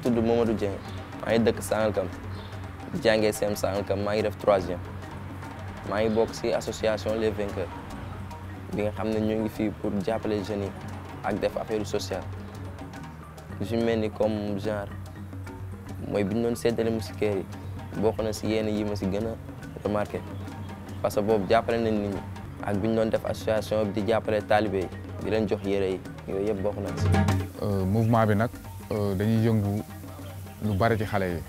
tudd Mamadou Dieng maa ngi dëkk Sangalkam jàngee CEM Sangalkam maa ngi def 3e maa ngi bokk ci association Les Vainqueurs bi nga xam ne ñu ngi fii pour jàppale jeunes yi ak def affaire sociale ju mel ni comme genre mooy bi ñu doon séddale moustiquaires yi bokk na ci yenn yi ma ci gën a remarqué parce que boobu jàppale nañ nit ñi ak bi ñu doon def association bi di jàppale talibé yi di leen jox yére yi yooyu yëpp bokk nañ ci. mouvement bi nag dañuy yëngu lu bari ci xale yi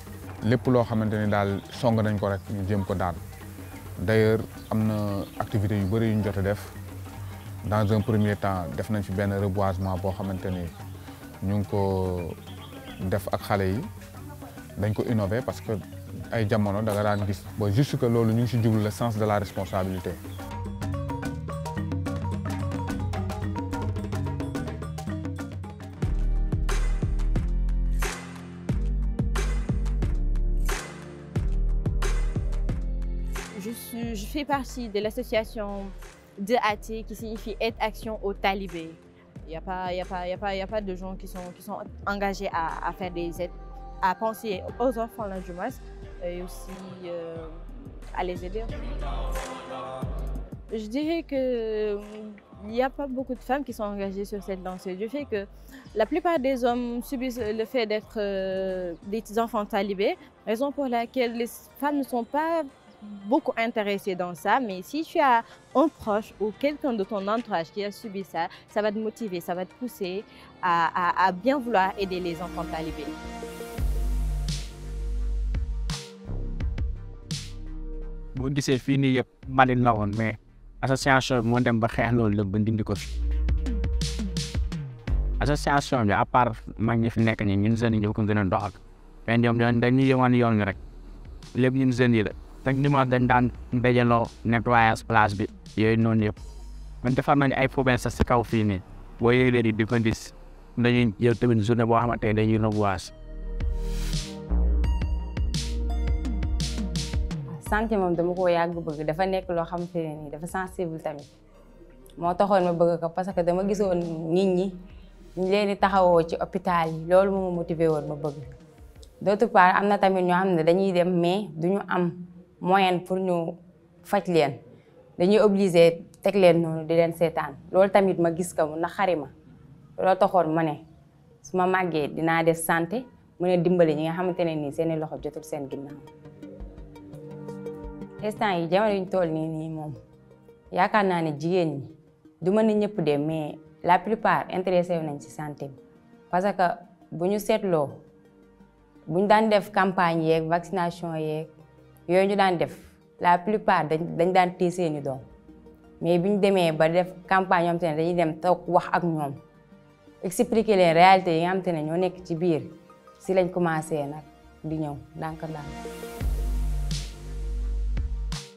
lépp loo xamante ni daal song nañ ko rek ñu jéem ko daan d'ailleurs am na activités yu bëri yu ñu jot a def dans un premier temps def nañ fi benn reboisement boo xamante ni ñu ngi ko def ak xale yi dañ ko innover parce que ay jamono da nga daan gis ba juste que loolu ñu ngi si jublu le sens de la responsabilité. Je fais partie de l'association DAT qui signifie Aide Action aux Talibés. Il n'y a pas de gens qui sont engagés à faire des aides, à penser aux enfants là, du moins, et aussi à les aider. Je dirais qu'il n'y a pas beaucoup de femmes qui sont engagées sur cette lancée. Du fait que la plupart des hommes subissent le fait d'être des enfants talibés, raison pour laquelle les femmes ne sont pas beaucoup intéressées dans ça, mais si tu as un proche ou quelqu'un de ton entourage qui a subi ça, ça va te motiver, ça va te pousser à bien vouloir aider les enfants talibés. boo gisee fii nii yëpp Maline la woon mais association bi moo dem ba xeex loolu lépp ba dindi ko fi association bi à part mag ñi fi nekk ñi ñun jeunes yi ñoo ko gën a doxal mais ñoom dañuy yëngal yoon wi rek lépp ñun jeunes yi la techniquement dañ daan dajaloo nettoyage place bi yooyu noonu yëpp man defar nañu ay poubelles sax si kaw fii nii boo yëgee di ko gis dañuy jël tamit journée boo xamante ne dañuy reboiser. santé moom dama ko yàgg bëgg dafa nekk loo xamante ne nii dafa sensible tamit moo taxoon ma bëgg ko parce que dama gisoon nit ñi ñu leen di taxawoo ci hôpital yi loolu moo ma motivé woon ma bëgg d'autre part am na tamit ñoo xam ne dañuy dem mais duñu am moyen pour ñu faj leen dañuy obligé teg leen noonu di leen seetaan loolu tamit ma gis ko mu naqari ma loolu taxoon ma ne su ma màggee dinaa def santé mën a dimbali ñi nga xamante ne nii seeni loxo jotul seen ginnaaw. instant yi jamono ñu toll nii moom yaakaar naa ne jigéen ñi du mën ni ñëpp de mais la plupart intéressé wu nañ ci santé bi parce que bu ñu seetloo bu ñu daan def campagne yeeg vaccination yeeg yooyu ñu daan def la plupart dañ daan téye seeni doom mais bi ñu demee ba def campagne yoo xam te ne dañuy dem toog wax ak ñoom expliquer leen réalité yi nga xam te ne ñoo nekk ci biir si lañ commencé nag di ñëw ndànk-ndànk.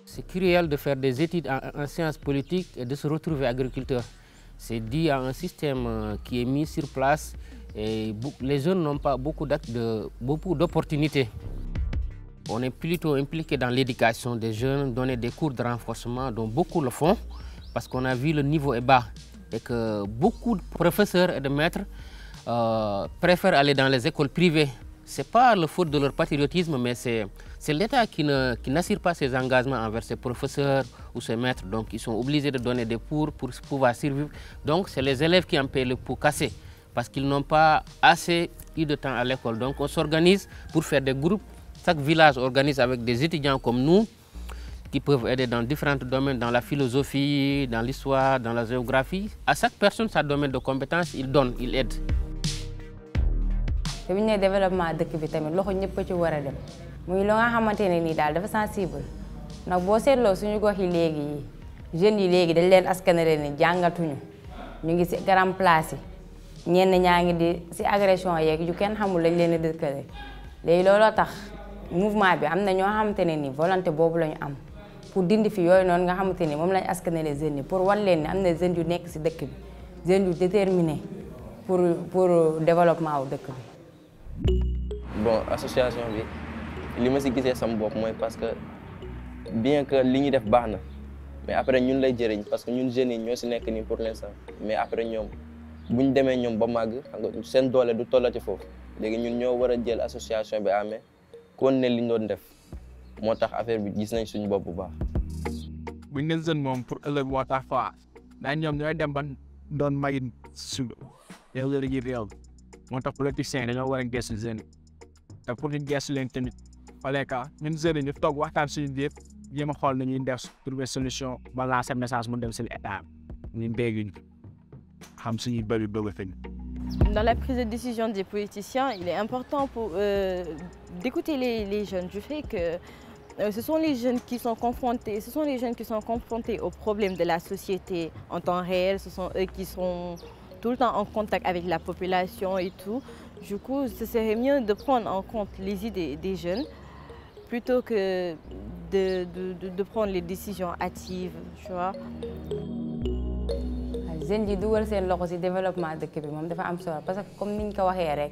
C'est cruel de faire des études en sciences politiques et de se retrouver agriculteur. C'est dû à un système qui est mis sur place et les jeunes n'ont pas beaucoup d'opportunités. On est plutôt impliqué dans l'éducation des jeunes, donner des cours de renforcement dont beaucoup le font parce qu'on a vu le niveau est bas et que beaucoup de professeurs et de maîtres préfèrent aller dans les écoles privées. Ce n'est pas le faute de leur patriotisme, mais c'est l'État qui n'assure pas ses engagements envers ses professeurs ou ses maîtres. Donc, ils sont obligés de donner des cours pour pouvoir survivre. Donc, c'est les élèves qui en paient le pot cassé parce qu'ils n'ont pas assez eu de temps à l'école. Donc, on s'organise pour faire des groupes. Chaque village organise avec des étudiants comme nous qui peuvent aider dans différents domaines, dans la philosophie, dans l'histoire, dans la géographie. À chaque personne, sa domaine de compétence, il donne, il aide. te bu ñu nee développement dëkk bi tamit loxo ñëpp ci war a dem muy loo nga xamante ne nii daal dafa sensible ndax boo seetloo suñu gox yi léegi jeunes yi léegi dañ leen askanale ni jàngatuñu ñu ngi si grand place yi ñenn ñaa ngi di si agression yeeg yu kenn xamul lañ leen di dëkkale léegi looloo tax mouvement bi am na ñoo xamante ne nii volonté boobu la ñu am pour dindi fi yooyu noonu nga xamante ni moom lañ askanale jeunes yi pour wan leen ni am na jeunes yu nekk si dëkk bi jeunes yu déterminé pour développement wu dëkk bi. Bon, association bi li ma si gisee sama bopp mooy parce que bien que li ñuy def baax na mais après ñun lay jëriñ parce que ñun jeunes yi ñoo si nekk nii pour l'instant mais après ñoom bu ñu demee ñoom ba màgg xam nga seen doole du tollati foofu léegi ñun ñoo war a jël association bi amee kon ne li ñu doon def moo tax affaire bi gis nañ suñu bopp bu baax. bu ñu nee jeune moom pour ëllëg moo tax fa daañu ñoom ñooy dem ba doon may suba yow la ñuy réew moo tax politiciens yi dañoo war a gëstu jeune te pour ñu gëstu leen tamit fallait que ñun jeunes yi ñu toog waxtaan suñu biir jéem a xool nañuy def trouver solution ba lancer message mu dem si état ñu béy xam suñuy bëri bëgg fi. Dans la prise de décision des politiciens, il est important d'écouter les jeunes. Du fait que ce sont les jeunes qui sont confrontés, aux problèmes de la société en temps réel. Ce sont eux qui sont tout le temps en contact avec la population et tout. Du coup, ce serait mieux de prendre en compte les idées des jeunes plutôt que de prendre les décisions hâtives, tu vois. jeunes yi dugal seen loxo ci développement dëkk bi moom dafa am solo parce que comme niñ ko waxee rek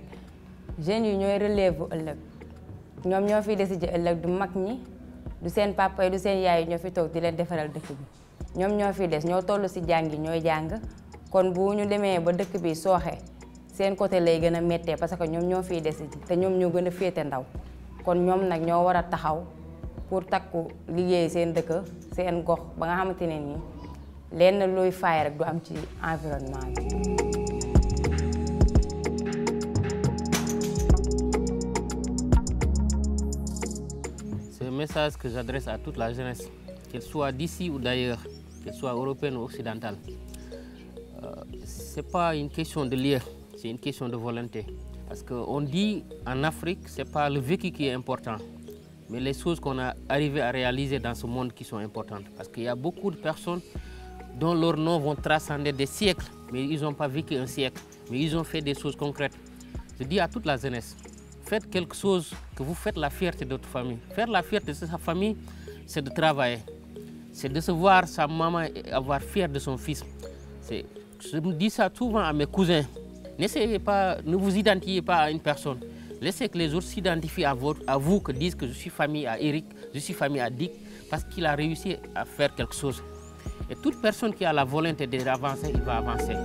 jeunes yi ñooy relève bu ëllëg ñoom ñoo fiy décider ëllëg du mag ñi du seen papa yi du seen yaay yi ñoo fi toog di leen defaral dëkk bi ñoom ñoo fi des ñoo toll ci jàng yi ñooy jàng kon bu ñu demee ba dëkk bi sooxe seen côté lay gën a méttee parce que ñoom ñoo fiy décider te ñoom ñoo gën a féete ndaw kon ñoom nag ñoo war a taxaw pour takku liggéey seen dëkk seen gox ba nga xamante ne nii lenn luy faay rek du am ci environnement bi. C'est un message que j'adresse à toute la jeunesse, qu'elle soit d'ici ou d'ailleurs, qu'elle soit européenne ou occidentale. C'est pas une question de lieu, c'est une question de volonté. Parce qu'on dit en Afrique, c'est pas le vécu qui est important, mais les choses qu'on a arrivé à réaliser dans ce monde qui sont importantes. Parce qu'il y a beaucoup de personnes dont leurs noms vont transcender des siècles, mais ils n'ont pas vécu un siècle, mais ils ont fait des choses concrètes. Je dis à toute la jeunesse, faites quelque chose que vous faites la fierté de votre famille. Faire la fierté de sa famille, c'est de travailler. C'est de se voir sa maman et avoir fier de son fils. Je me dis ça souvent à mes cousins. N'essayez pas, ne vous identifiez pas à une personne. Laissez que les autres s'identifient à vous, que disent que je suis famille à Eric, je suis famille à Dick, parce qu'il a réussi à faire quelque chose. Et toute personne qui a la volonté d'avancer, il va avancer.